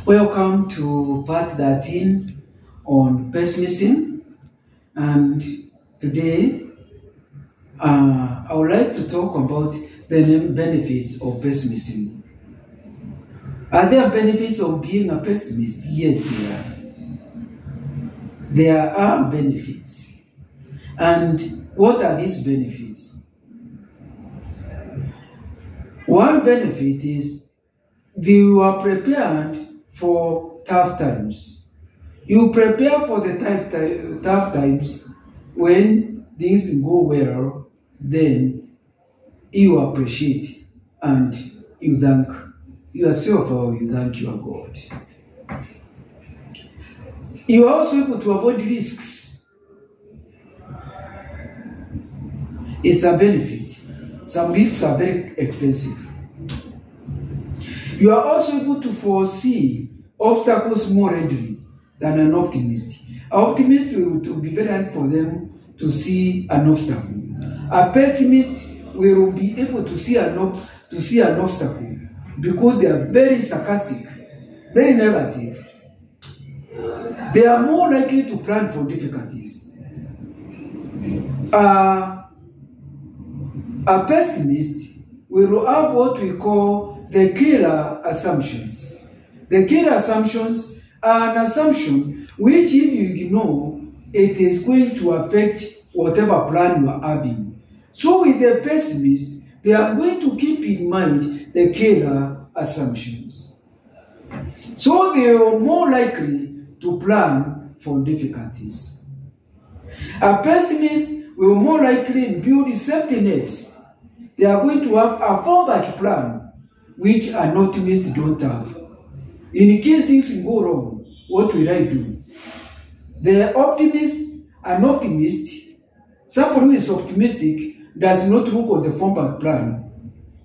Welcome to part 13 on pessimism, and today I would like to talk about the benefits of pessimism. Are there benefits of being a pessimist? Yes, there are. There are benefits. And what are these benefits? One benefit is you are prepared for tough times. You prepare for the tough times. When things go well, then you appreciate and you thank yourself or you thank your God. You are also able to avoid risks. It's a benefit. Some risks are very expensive. You are also able to foresee obstacles more readily than an optimist. An optimist will be very hard for them to see an obstacle. A pessimist will be able to see an obstacle because they are very sarcastic, very negative. They are more likely to plan for difficulties. A pessimist will have what we call the killer assumptions. The killer assumptions are an assumption which, if you ignore, it is going to affect whatever plan you are having. So with the pessimist, they are going to keep in mind the killer assumptions. So they are more likely to plan for difficulties. A pessimist will more likely build safety nets. They are going to have a fallback plan, which an optimist don't have. In case things go wrong, what will I do? An optimist, somebody who is optimistic, does not look at the fallback plan.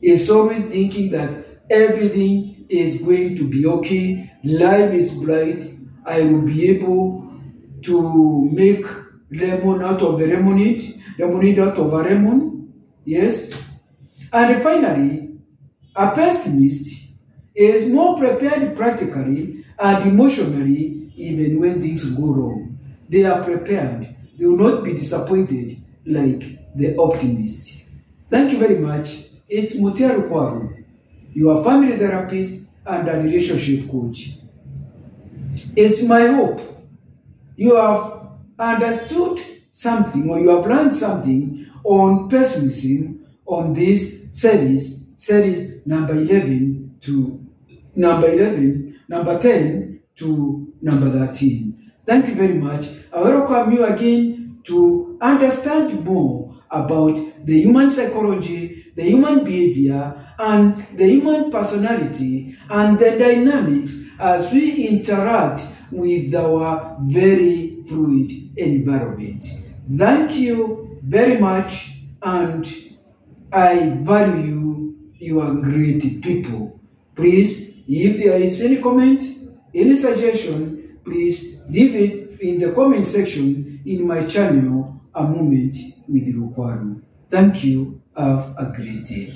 Is always thinking that everything is going to be okay, life is bright, I will be able to make lemon out of the lemonade, lemonade out of a lemon. Yes. And finally, a pessimist is more prepared practically and emotionally even when things go wrong. They are prepared. They will not be disappointed like the optimist. Thank you very much. It's Mutia Rukwaru, your family therapist and a relationship coach. It's my hope you have understood something or you have learned something on pessimism on this series number 10 to number 13. Thank you very much. I welcome you again to understand more about the human psychology, the human behavior, and the human personality, and the dynamics as we interact with our very fluid environment. Thank you very much, and I value you are great people. Please, if there is any comment, any suggestion, please leave it in the comment section in my channel, A Moment with Rukwaru. Thank you. Have a great day.